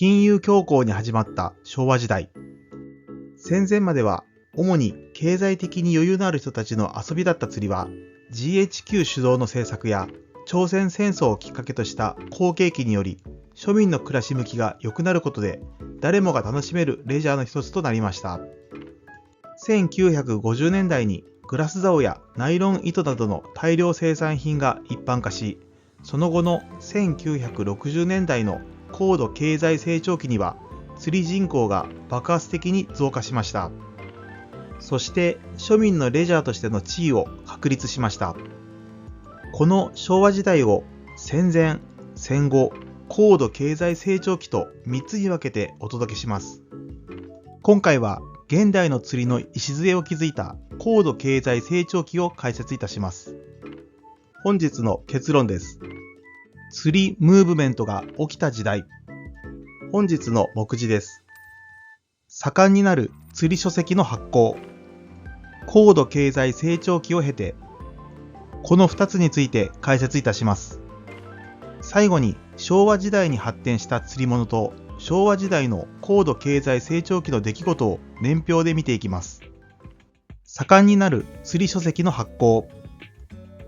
金融恐慌に始まった昭和時代。戦前までは主に経済的に余裕のある人たちの遊びだった釣りは GHQ 主導の政策や朝鮮戦争をきっかけとした好景気により庶民の暮らし向きが良くなることで誰もが楽しめるレジャーの一つとなりました。1950年代にグラス竿やナイロン糸などの大量生産品が一般化し、その後の1960年代の高度経済成長期には釣り人口が爆発的に増加しました。そして庶民のレジャーとしての地位を確立しました。この昭和時代を戦前、戦後、高度経済成長期と3つに分けてお届けします。今回は現代の釣りの礎を築いた高度経済成長期を解説いたします。本日の結論です。釣りムーブメントが起きた時代。本日の目次です。盛んになる釣り書籍の発行。高度経済成長期を経て、この2つについて解説いたします。最後に昭和時代に発展した釣り物と昭和時代の高度経済成長期の出来事を年表で見ていきます。盛んになる釣り書籍の発行。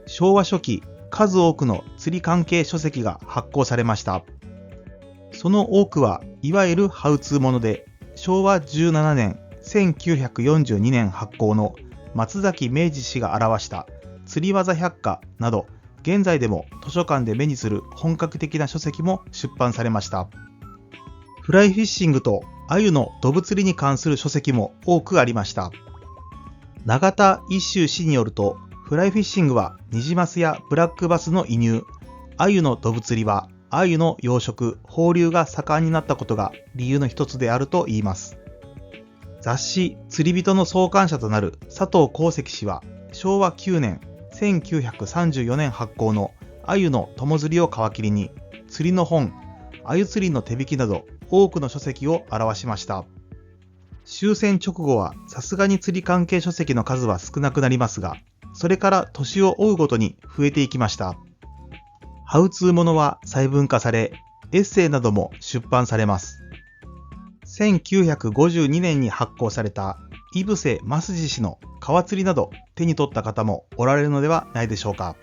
昭和初期、数多くの釣り関係書籍が発行されました。その多くはいわゆるハウツーもので、昭和17年、1942年発行の松崎明治氏が表した釣り技百科など、現在でも図書館で目にする本格的な書籍も出版されました。フライフィッシングと鮎のドブ釣りに関する書籍も多くありました。永田一秀氏によると、フライフィッシングはニジマスやブラックバスの移入、鮎のドブ釣りは鮎の養殖・放流が盛んになったことが理由の一つであると言います。雑誌釣り人の創刊者となる佐藤功石氏は、昭和9年、1934年発行の鮎の友釣りを皮切りに、釣りの本、鮎釣りの手引きなど多くの書籍を表しました。終戦直後はさすがに釣り関係書籍の数は少なくなりますが、それから年を追うごとに増えていきました。ハウツーものは細分化され、エッセイなども出版されます。1952年に発行された井伏正次氏の川釣りなど手に取った方もおられるのではないでしょうか。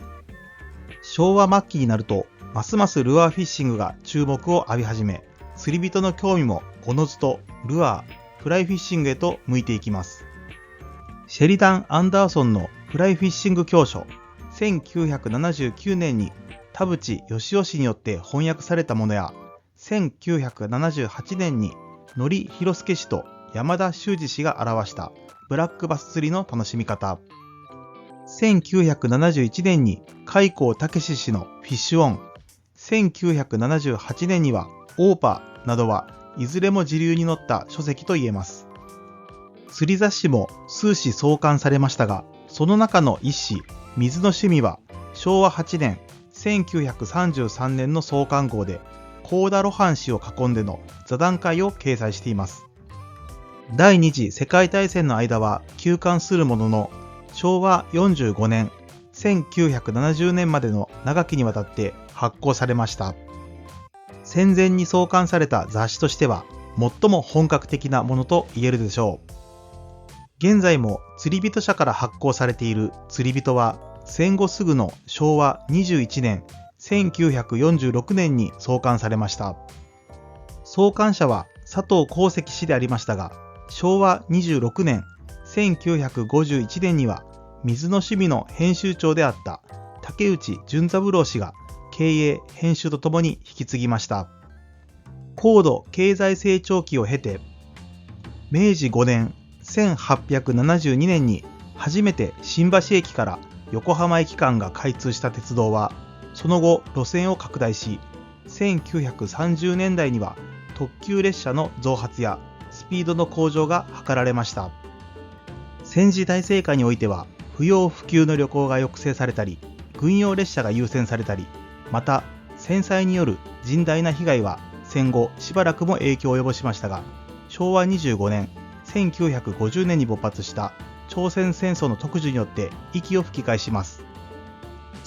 昭和末期になると、ますますルアーフィッシングが注目を浴び始め、釣り人の興味もおのずとルアー、フライフィッシングへと向いていきます。シェリダン・アンダーソンのフライフィッシング教書、1979年に田淵義雄氏によって翻訳されたものや、1978年に野利弘介氏と山田修二氏が表したブラックバス釣りの楽しみ方、1971年に海光武氏のフィッシュオン、1978年にはオーパーなどはいずれも時流に乗った書籍と言えます。釣り雑誌も数誌創刊されましたが、その中の一誌、水の趣味は昭和8年、1933年の創刊号で、幸田露伴氏を囲んでの座談会を掲載しています。第二次世界大戦の間は休刊するものの、昭和45年、1970年までの長きにわたって発行されました。戦前に創刊された雑誌としては、最も本格的なものと言えるでしょう。現在も釣り人社から発行されている釣り人は、戦後すぐの昭和21年、1946年に創刊されました。創刊者は佐藤功石氏でありましたが、昭和26年、1951年には水の趣味の編集長であった竹内純三郎氏が経営・編集とともに引き継ぎました。高度経済成長期を経て、明治5年、1872年に初めて新橋駅から横浜駅間が開通した鉄道は、その後路線を拡大し、1930年代には特急列車の増発やスピードの向上が図られました。戦時体制下においては、不要不急の旅行が抑制されたり、軍用列車が優先されたり、また戦災による甚大な被害は戦後しばらくも影響を及ぼしましたが、昭和25年、1950年に勃発した朝鮮戦争の特需によって息を吹き返します。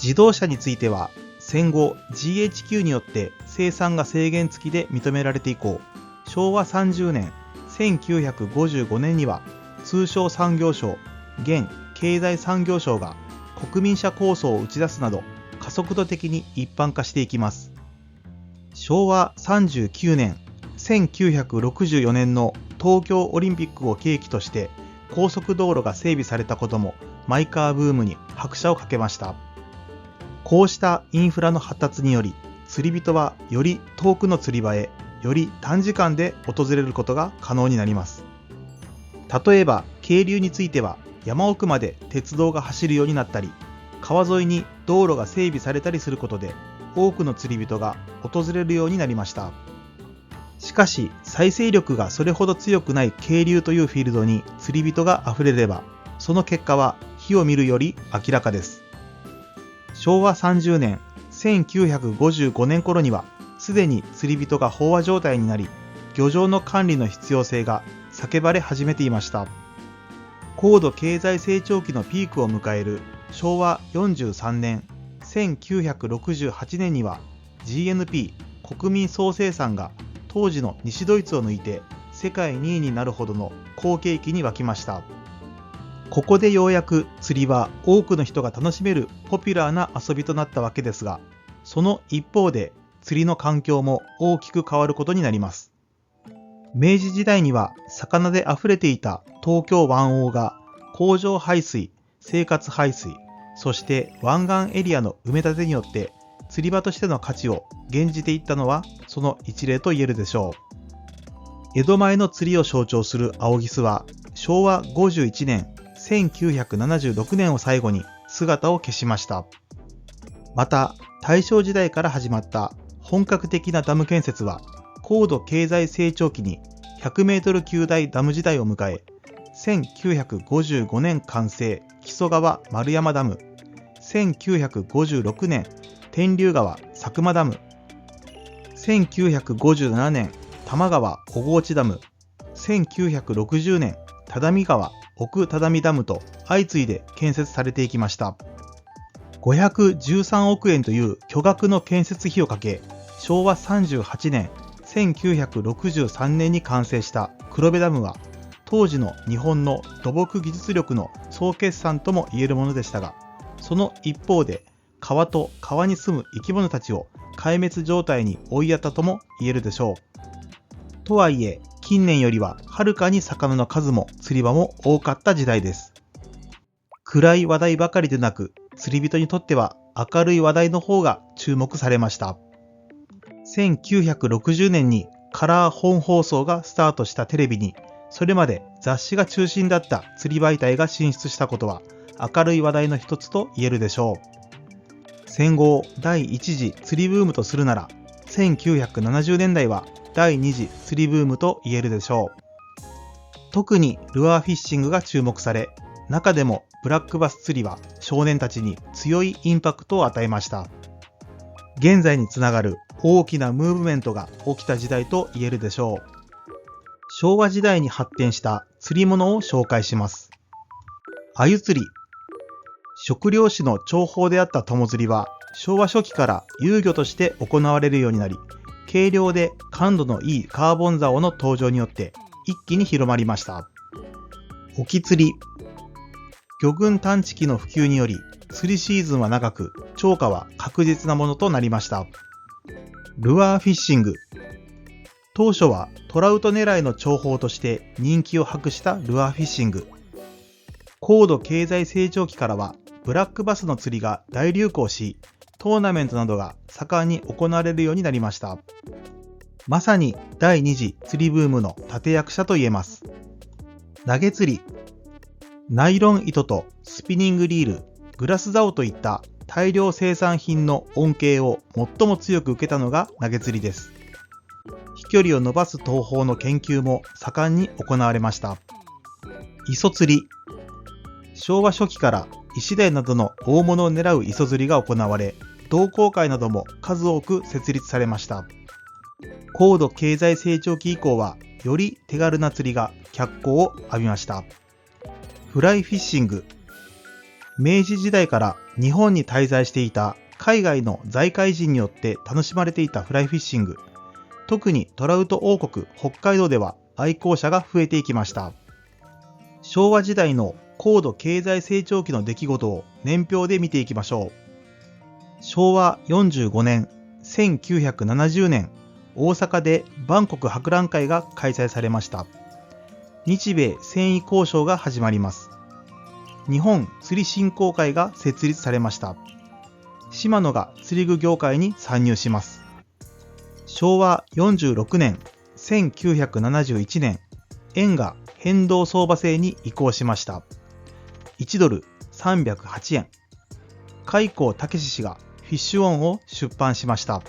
自動車については、戦後 GHQ によって生産が制限付きで認められて以降、昭和30年、1955年には通商産業省、現経済産業省が国民車構想を打ち出すなど加速度的に一般化していきます。昭和39年、1964年の東京オリンピックを契機として高速道路が整備されたこともマイカーブームに拍車をかけました。こうしたインフラの発達により、釣り人はより遠くの釣り場へより短時間で訪れることが可能になります。例えば渓流については山奥まで鉄道が走るようになったり、川沿いに道路が整備されたりすることで多くの釣り人が訪れるようになりました。しかし再生力がそれほど強くない渓流というフィールドに釣り人が溢れれば、その結果は火を見るより明らかです。昭和30年、1955年頃にはすでに釣り人が飽和状態になり、漁場の管理の必要性が叫ばれ始めていました。高度経済成長期のピークを迎える昭和43年、1968年には GNP 国民総生産が当時の西ドイツを抜いて世界2位になるほどの好景気に沸きました。ここでようやく釣りは多くの人が楽しめるポピュラーな遊びとなったわけですが、その一方で釣りの環境も大きく変わることになります。明治時代には魚で溢れていた東京湾岸が工場排水、生活排水、そして湾岸エリアの埋め立てによって釣り場としての価値を減じていったのはその一例と言えるでしょう。江戸前の釣りを象徴する青ギスは昭和51年、1976年を最後に姿を消しました。また大正時代から始まった本格的なダム建設は高度経済成長期に100メートル級大ダム時代を迎え、1955年完成木曽川丸山ダム、1956年天竜川佐久間ダム、1957年多摩川小河内ダム、1960年只見川奥只見ダムと相次いで建設されていきました。513億円という巨額の建設費をかけ、昭和38年、1963年に完成した黒部ダムは、当時の日本の土木技術力の総決算とも言えるものでしたが、その一方で川と川に住む生き物たちを壊滅状態に追いやったとも言えるでしょう。とはいえ、近年よりははるかに魚の数も釣り場も多かった時代です。暗い話題ばかりでなく、釣り人にとっては明るい話題の方が注目されました。1960年にカラー本放送がスタートしたテレビに、それまで雑誌が中心だった釣り媒体が進出したことは明るい話題の一つと言えるでしょう。戦後第一次釣りブームとするなら、1970年代は第二次釣りブームと言えるでしょう。特にルアーフィッシングが注目され、中でもブラックバス釣りは少年たちに強いインパクトを与えました。現在につながる大きなムーブメントが起きた時代と言えるでしょう。昭和時代に発展した釣り物を紹介します。鮎釣り。食漁師の重宝であった友釣りは昭和初期から遊漁として行われるようになり、軽量で感度のいいカーボン竿の登場によって一気に広まりました。沖釣り。魚群探知機の普及により釣りシーズンは長く、釣果は確実なものとなりました。ルアーフィッシング。当初はトラウト狙いの釣法として人気を博したルアーフィッシング。高度経済成長期からはブラックバスの釣りが大流行し、トーナメントなどが盛んに行われるようになりました。まさに第二次釣りブームの立役者と言えます。投げ釣り。ナイロン糸とスピニングリール、グラス竿といった大量生産品の恩恵を最も強く受けたのが投げ釣りです。飛距離を伸ばす投法の研究も盛んに行われました。磯釣り。昭和初期からイシダイなどの大物を狙う磯釣りが行われ、同好会なども数多く設立されました。高度経済成長期以降はより手軽な釣りが脚光を浴びました。フライフィッシング。明治時代から日本に滞在していた海外の財界人によって楽しまれていたフライフィッシング。特にトラウト王国北海道では愛好者が増えていきました。昭和時代の高度経済成長期の出来事を年表で見ていきましょう。昭和45年、1970年、大阪で万国博覧会が開催されました。日米繊維交渉が始まります。日本釣り振興会が設立されました。しまのが釣り具業界に参入します。昭和46年、1971年、円が変動相場制に移行しました。1ドル308円。開高武氏がフィッシュオンを出版しました。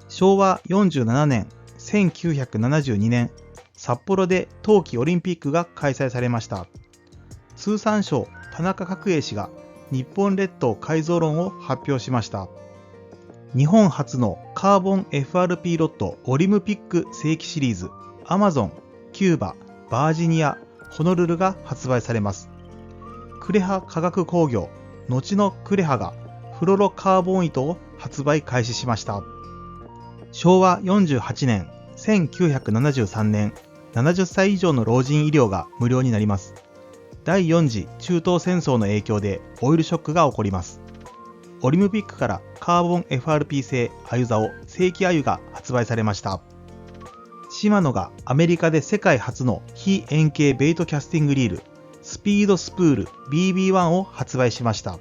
昭和47年、1972年、札幌で冬季オリンピックが開催されました。通産省田中角栄氏が日本列島改造論を発表しました。日本初のカーボン FRP ロットオリムピック正規シリーズアマゾン、キューバ、バージニア、ホノルルが発売されます。クレハ化学工業、後のクレハがフロロカーボン糸を発売開始しました。昭和48年、1973年、70歳以上の老人医療が無料になります。第4次中東戦争の影響でオイルショックが起こります。オリムピックからカーボン FRP 製アユザオ正規アユが発売されました。シマノがアメリカで世界初の非円形ベイトキャスティングリールスピードスプール BB1 を発売しました。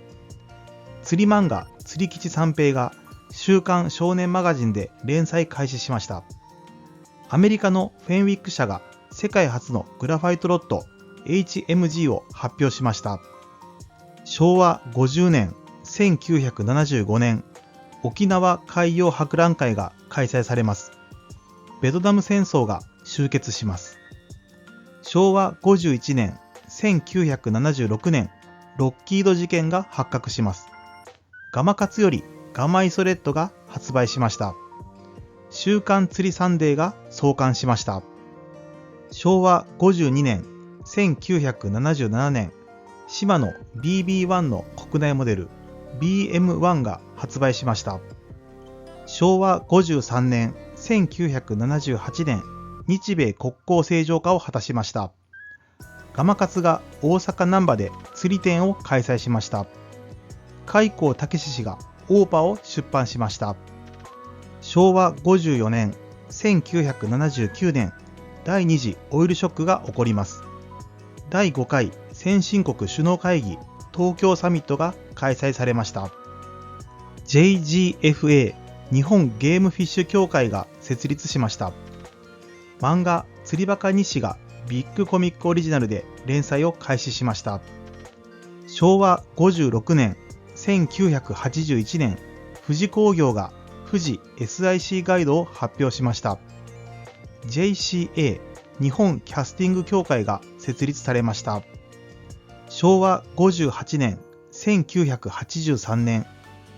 釣り漫画釣り吉三平が週刊少年マガジンで連載開始しました。アメリカのフェンウィック社が世界初のグラファイトロッド HMG を発表しました。昭和50年、1975年、沖縄海洋博覧会が開催されます。ベトナム戦争が終結します。昭和51年、1976年、ロッキード事件が発覚します。ガマ活よりガマイソレットが発売しました。週刊釣りサンデーが創刊しました。昭和52年、1977年、シマノ BB1 の国内モデル BM1 が発売しました。昭和53年、1978年、日米国交正常化を果たしました。ガマ活が大阪難波で釣り展を開催しました。開高武氏がオーパを出版しました。昭和54年、1979年、第2次オイルショックが起こります。第5回先進国首脳会議東京サミットが開催されました。JGFA 日本ゲームフィッシュ協会が設立しました。漫画釣りバカ日誌がビッグコミックオリジナルで連載を開始しました。昭和56年、1981年、富士工業が富士 SIC ガイドを発表しました。JCA 日本キャスティング協会が設立されました。昭和58年、1983年、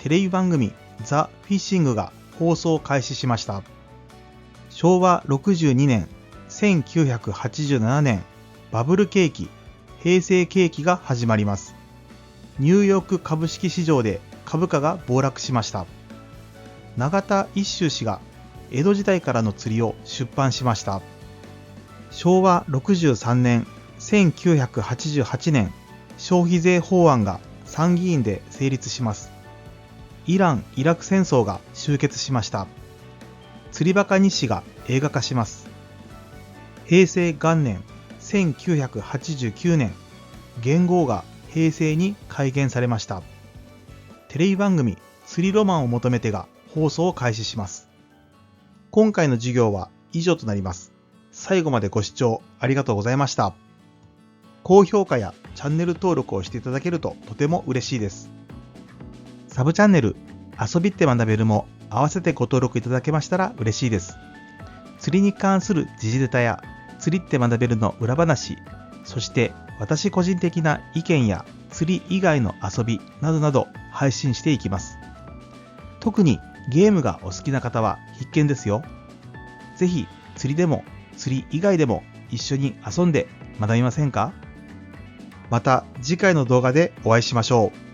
テレビ番組ザ・フィッシングが放送開始しました。昭和62年、1987年、バブル景気、平成景気が始まります。ニューヨーク株式市場で株価が暴落しました。永田一秀氏が江戸時代からの釣りを出版しました。昭和63年、1988年、消費税法案が参議院で成立します。イラン・イラク戦争が終結しました。釣りバカ日誌が映画化します。平成元年、1989年、元号が平成に改元されました。テレビ番組釣りロマンを求めてが放送を開始します。今回の授業は以上となります。最後までご視聴ありがとうございました。高評価やチャンネル登録をしていただけるととても嬉しいです。サブチャンネル遊びって学べるも合わせてご登録いただけましたら嬉しいです。釣りに関する時事ネタや釣りって学べるの裏話、そして私個人的な意見や釣り以外の遊びなどなど配信していきます。特にゲームがお好きな方は必見ですよ。ぜひ釣りでも釣り以外でも一緒に遊んで学びませんか？また次回の動画でお会いしましょう。